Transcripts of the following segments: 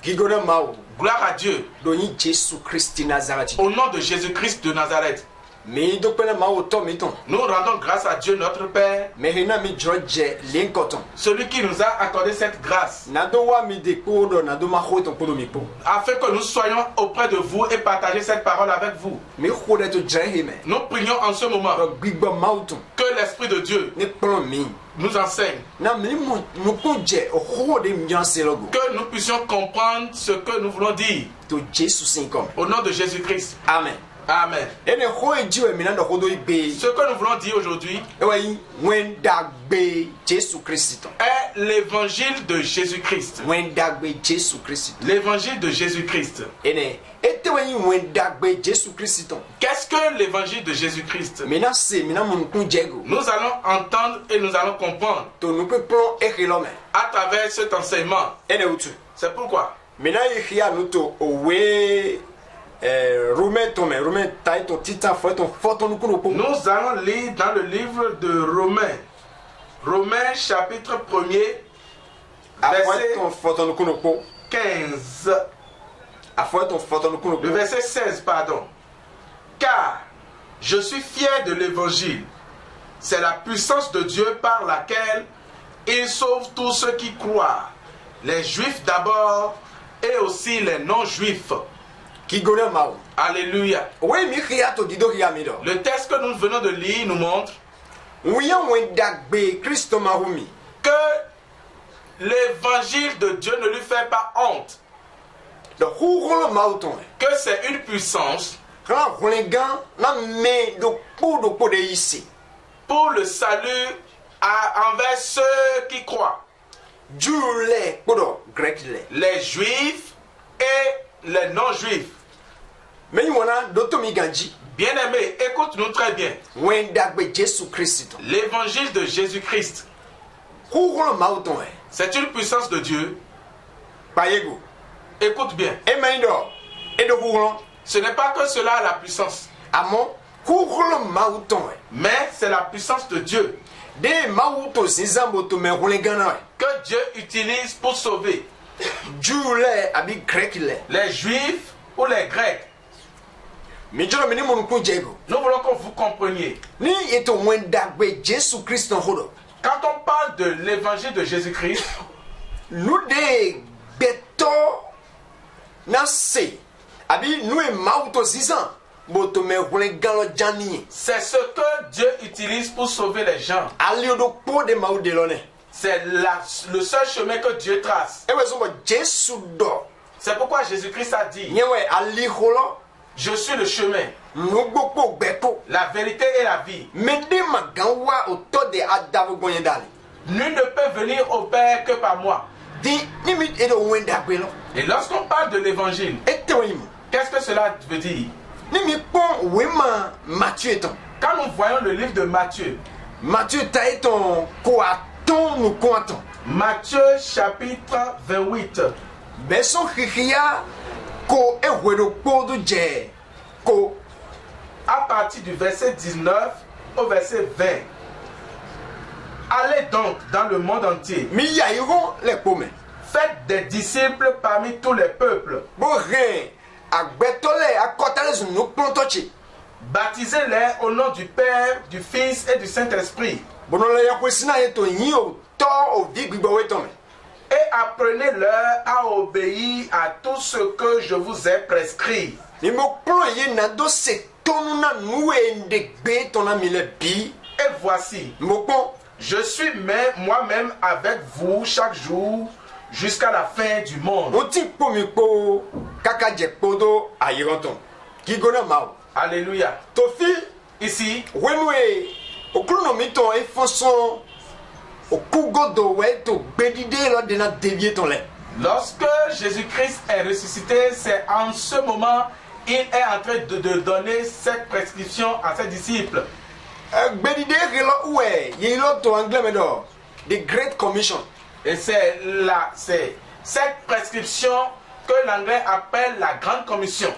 Gloire à Dieu. Au nom de Jésus-Christ de Nazareth. Nous rendons grâce à Dieu notre Père, celui qui nous a accordé cette grâce, afin que nous soyons auprès de vous et partager cette parole avec vous. Nous prions en ce moment que l'Esprit de Dieu nous enseigne, que nous puissions comprendre ce que nous voulons dire. Au nom de Jésus-Christ. Amen. Amen. Ce que nous voulons dire aujourd'hui est l'évangile de Jésus-Christ. L'évangile de Jésus-Christ. Qu'est-ce que l'évangile de Jésus-Christ? Nous allons entendre et nous allons comprendre à travers cet enseignement. C'est pourquoi nous allons lire dans le livre de Romains. Romains chapitre 1er, verset 15. Le verset 16, pardon. Car je suis fier de l'évangile. C'est la puissance de Dieu par laquelle il sauve tous ceux qui croient. Les juifs d'abord et aussi les non-juifs. Alléluia. Le texte que nous venons de lire nous montre que l'évangile de Dieu ne lui fait pas honte. Que c'est une puissance pour le salut envers ceux qui croient. Les juifs et les non-juifs. Bien-aimé, écoute-nous très bien. L'évangile de Jésus-Christ, c'est une puissance de Dieu. Écoute bien. Ce n'est pas que cela la puissance, mais c'est la puissance de Dieu que Dieu utilise pour sauver les juifs ou les grecs. Nous voulons que vous compreniez. Quand on parle de l'évangile de Jésus-Christ, c'est ce que Dieu utilise pour sauver les gens. C'est le seul chemin que Dieu trace. C'est pourquoi Jésus-Christ a dit: je suis le chemin, la vérité et la vie. Nul ne peut venir au Père que par moi. Et lorsqu'on parle de l'évangile, qu'est-ce que cela veut dire? Quand nous voyons le livre de Matthieu, Matthieu chapitre 28, à partir du verset 19 au verset 20. Allez donc dans le monde entier. Faites des disciples parmi tous les peuples. Baptisez-les au nom du Père, du Fils et du Saint-Esprit. Et apprenez-leur à obéir à tout ce que je vous ai prescrit. Et voici, je suis moi-même avec vous chaque jour jusqu'à la fin du monde. Alléluia. Ici, lorsque Jésus-Christ est ressuscité, c'est en ce moment il est en train de donner cette prescription à ses disciples. The Great Commission. Et c'est cette prescription que l'anglais appelle la Grande Commission.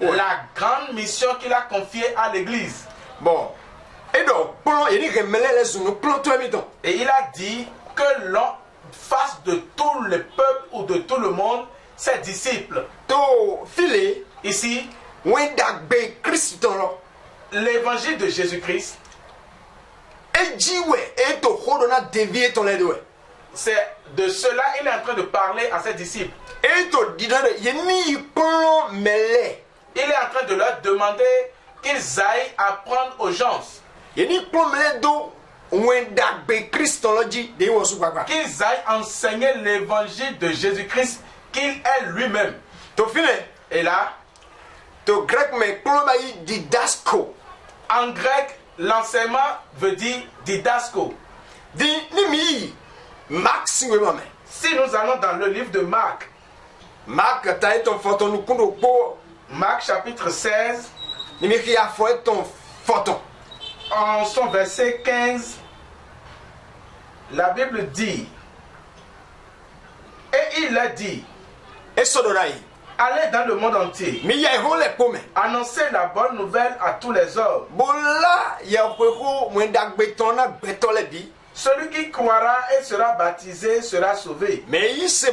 La grande mission qu'il a confiée à l'Église. Bon. Et il a dit que l'on face de tout le peuple ou de tout le monde ses disciples. To file Ici, wendagbe Kristo lo. l'évangile de Jésus-Christ, Ejiwe eto hodona devie to ledoe. c'est de cela il est en train de parler à ses disciples. Eto didane yeni pon mele. Il est en train de leur demander qu'ils aillent apprendre aux gens, Yeni pon mele do wendagbe Kristo lo ji de wo su gbagba. qu'ils aillent enseigner l'évangile de Jésus-Christ qu'il est lui-même. To file Et là, to grec me pon ba yi didasco. en grec, l'enseignement veut dire didasco. Di ni mi Max we mame. Si nous allons dans le livre de Marc, Mark ta eton photo nu kundo po. Marc chapitre 16, Ni mi ki a fo eton photo. en son verset 15, la Bible dit, et il a dit, E sodorai. allez dans le monde entier, Mi ya ho le pome. annoncez la bonne nouvelle à tous les hommes. Bola ya ho wendagbe ton na gbeto le bi. Celui qui croira et sera baptisé sera sauvé. Mais il se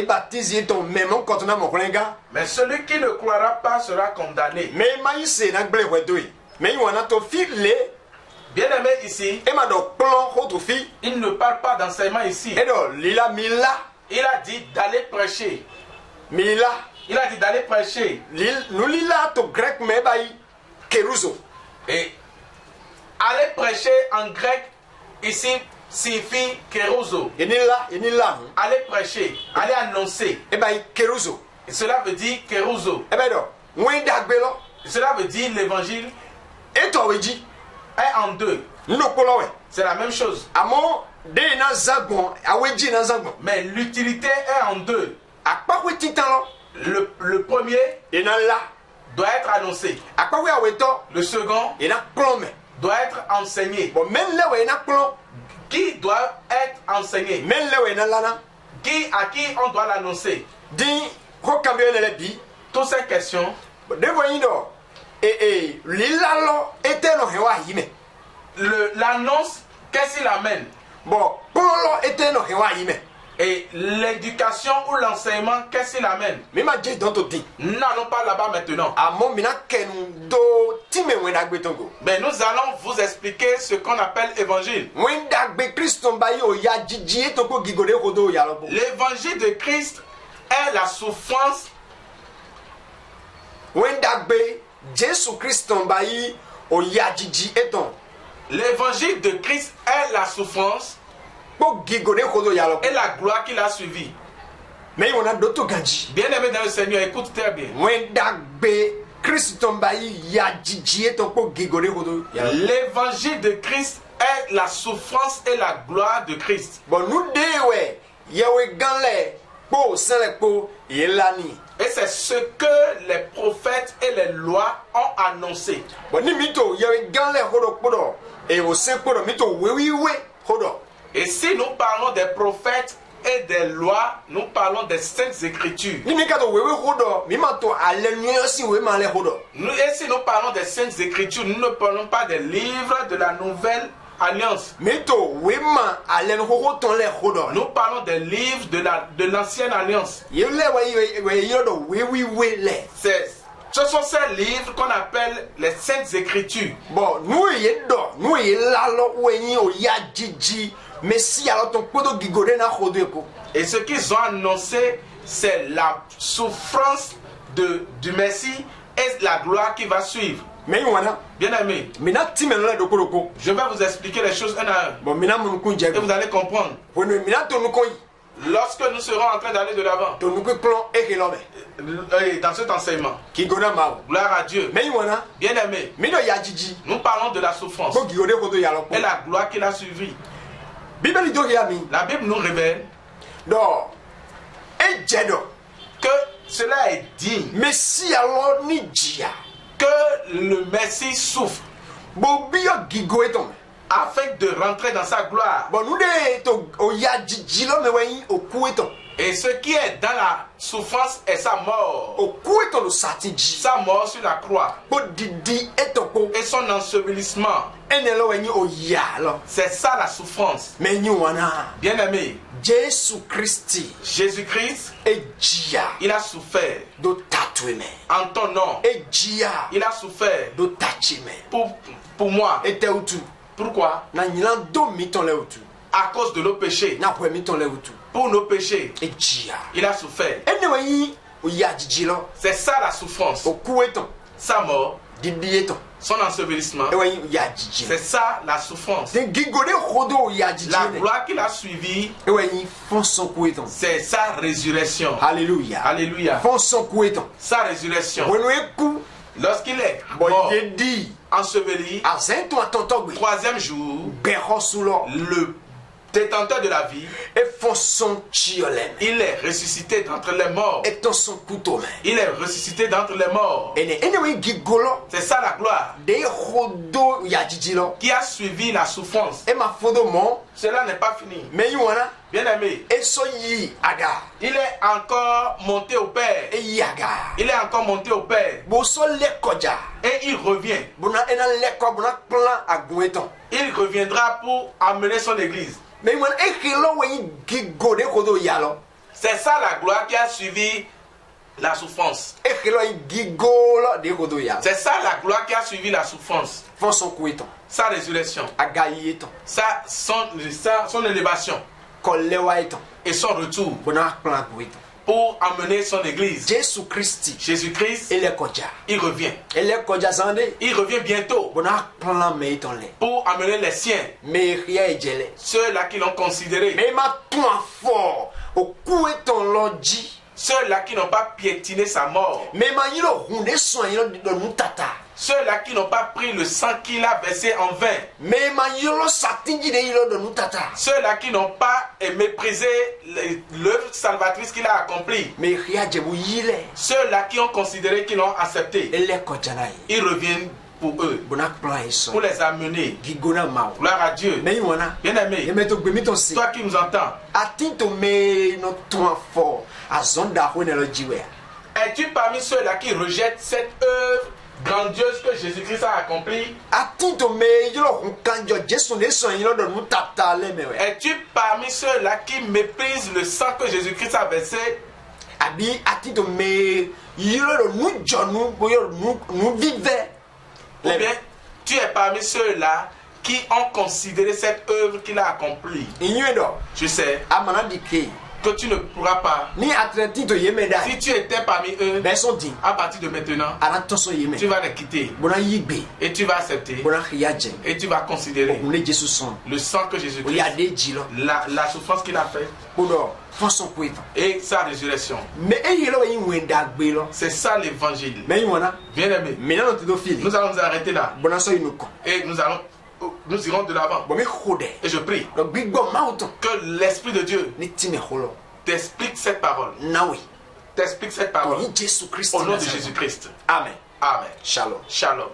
baptise ton même quand on a mon collègue. Mais celui qui ne croira pas sera condamné. Mais il se n'a pas le mais il a to file. Bien-aimé ici, Et ma do plan autre fille. il ne parle pas d'enseignement ici. Et donc lila mila Il a dit d'aller prêcher. mila Il a dit d'aller prêcher. nous lila to grec mais baï keruzo. Et aller prêcher en grec ici signifie kérozo. Et ni là. Aller prêcher, aller annoncer. Et baï keruzo. Et cela veut dire kérozo. Et ben donc moins d'agbelo. Cela veut dire l'évangile Et toi dit est en deux. no polo. C'est la même chose. Amo de na zagon aweji na zagon. Mais l'utilité est en deux. A pa ko titan lo. Le premier Et na là. doit être annoncé. A pa we aweto. Le second Et na plombe. doit être enseigné. Bon même là ouais na plombe. Qui doit être enseigné? Men lewe na lana À qui on doit l'annoncer? din ko kambe le bi Toutes ces questions, de voyin do lilalo ete no hewa yime l'annonce, qu'est-ce qu'il amène? bon polo ete no hewa yime Et l'éducation ou l'enseignement, qu'est-ce qu'il amène? mi ma je don to din Nous n'allons pas là-bas maintenant. amo mina kenu do time wen dagbe tongo Mais nous allons vous expliquer ce qu'on appelle évangile. wen dagbe Kristo ba yo ya jiji to ko gigode kodo ya lo L'évangile de Christ est la souffrance. wen dagbe Jesu Kristo ba yi o ya jiji eton L'évangile de Christ est la souffrance ko gigode kodo ya lo et la gloire qu'il a suivie. mais on a d'autres ganji Bien-aimé dans le Seigneur, écoute très bien. wen dagbe Kristo ba yi ya jiji eton ko gigode kodo ya lo L'évangile de Christ est la souffrance et la gloire de Christ. bon nous dewe yewe ganle po sele po yelani Et c'est ce que les prophètes et les lois ont annoncé. bon ni mito yewe ganle hodo podo e o se podo mito wewiwe hodo Et si nous parlons des prophètes et des lois, nous parlons des saintes écritures. ni mi ka to wewe hodo mi ma to ale nu si we ma le hodo Et si nous parlons des saintes écritures, nous ne parlons pas des livres de la nouvelle alliance. mito we ma ale nu ho ton le hodo Nous parlons des livres de l'ancienne alliance. yele we yodo wewiwe le Ce sont ces livres qu'on appelle les saintes écritures. bon nous ye lalo weni o ya jiji mesi alo ton podo gigode na hodo eko Et ce qu'ils ont annoncé, c'est la souffrance du Messie et la gloire qui va suivre. mais wana Bien-aimés, mina time le dokoroko je vais vous expliquer les choses un à un. bon mina mun kunje Et vous allez comprendre. bueno mina to nu koyi Lorsque nous serons en train d'aller de l'avant, to nu ko plan e ke lobe dans cet enseignement, ki gona ma gloire à Dieu. mais wana Bien-aimés, mi do ya jiji nous parlons de la souffrance ko gigode ko do ya lo et la gloire qu'il a suivi. bibeli do ya mi La Bible nous révèle do e jedo que cela est digne, mesi alo ni jia que le Messie souffre bo biyo gigo eton afin de rentrer dans sa gloire. bon nu de to o ya jiji lo me wen o ku eton Et ce qui est dans la souffrance est sa mort. o ku eton lo sati ji Sa mort sur la croix bo didi eton ko et son ensevelissement. ene lo wen o ya lo C'est ça la souffrance. me nyu wana Bien-aimé, Jésus Christ Jésus-Christ, ejia il a souffert do tatueme en ton nom. ejia Il a souffert do tachime pour moi. ete utu Pourquoi? na nyina do mi ton le utu À cause de nos péchés. na po mi ton le utu Pour nos péchés, ejia il a souffert. anyway yi o ya jiji lo C'est ça la souffrance. o ku eton Sa mort, didi eton son ensevelissement. ewe yi o ya jiji C'est ça la souffrance. te gigode khodo o ya jiji La ne gloire qu'il a suivie, ewe yi fon son ku eton c'est sa résurrection. hallelujah Alléluia. fon son ku eton Sa résurrection. wenu eku Lorsqu'il est bo mort, dedi enseveli, azento atotogwe troisième jour, beho sulo le détenteur de la vie, e fon son chiolem il est ressuscité d'entre les morts. eton son kutome Il est ressuscité d'entre les morts. ene anyway gigolo C'est ça la gloire de khodo ya jiji lo qui a suivi la souffrance. e ma fodo mo Cela n'est pas fini. me yi wana Bien-aimé, e so yi aga il est encore monté au Père. e yi aga Il est encore monté au Père. bo so le koja Et il revient. bona ena le ko bona plan agun eton Il reviendra pour amener son église. me yi wana e khilo we yi gigode khodo ya lo C'est ça la gloire qui a suivi la souffrance. e khilo yi gigolo de khodo ya C'est ça la gloire qui a suivi la souffrance. fon son ku eton Sa résurrection. aga yi eton Son élévation ko lewa eton et son retour bona plan agun eton pour amener son église. Jésus Christ Jésus-Christ, ele koja il revient. ele koja zande Il revient bientôt bona plan me eton le pour amener les siens, me ria ejele ceux-là qui l'ont considéré, me ma ton fort o ku eton loji ceux-là qui n'ont pas piétiné sa mort, me ma yilo hunde so yilo do nutata ceux-là qui n'ont pas pris le sang qu'il a versé en vain, me ma yilo satinji de yilo do nutata ceux-là qui n'ont pas méprisé l'œuvre salvatrice qu'il a accomplie, me ria jebu yile ceux-là qui ont considéré qu'ils l'ont accepté, ele koja na yi ils reviennent pour eux, bona plan eso pour les amener. gigona ma Gloire à Dieu. me yi wana Bien-aimé, e me to gbe mi to si toi qui nous entends, atinto me no ton fort azonda ho ne lo jiwe es-tu parmi ceux-là qui rejettent cette œuvre grandiose que Jésus-Christ a accomplie? atinto me yilo hunkanjo Jesu ne so yilo do nutata le me we Es-tu parmi ceux-là qui méprisent le sang que Jésus-Christ a versé? abi atinto me yilo do nu jonu boyo nu vive Ou bien tu es parmi ceux-là qui ont considéré cette œuvre qu'il a accomplie? inyedo Je sais amana dike que tu ne pourras pas. ni atretito yemeda Si tu étais parmi eux, ben son din à partir de maintenant, ala toso yeme tu vas les quitter bona yigbe et tu vas accepter bona khiyaje et tu vas considérer o ne Jesu son le sang que o Jésus-Christ, ya de jilo la souffrance qu'il a fait odo façon kuito et sa résurrection. mais e yelo yin wenda gbe lo C'est ça l'évangile. mais yona Bien-aimé, mais non to do fili nous allons nous arrêter là bona so inuko et nous irons de l'avant. bo me khode Et je prie do gbigbo mauto que l'Esprit de Dieu ni time holo t'explique cette parole. nawe T'explique cette to parole ni Jesu Christ au nom de Jésus-Christ. amen Amen. shalom Shalom.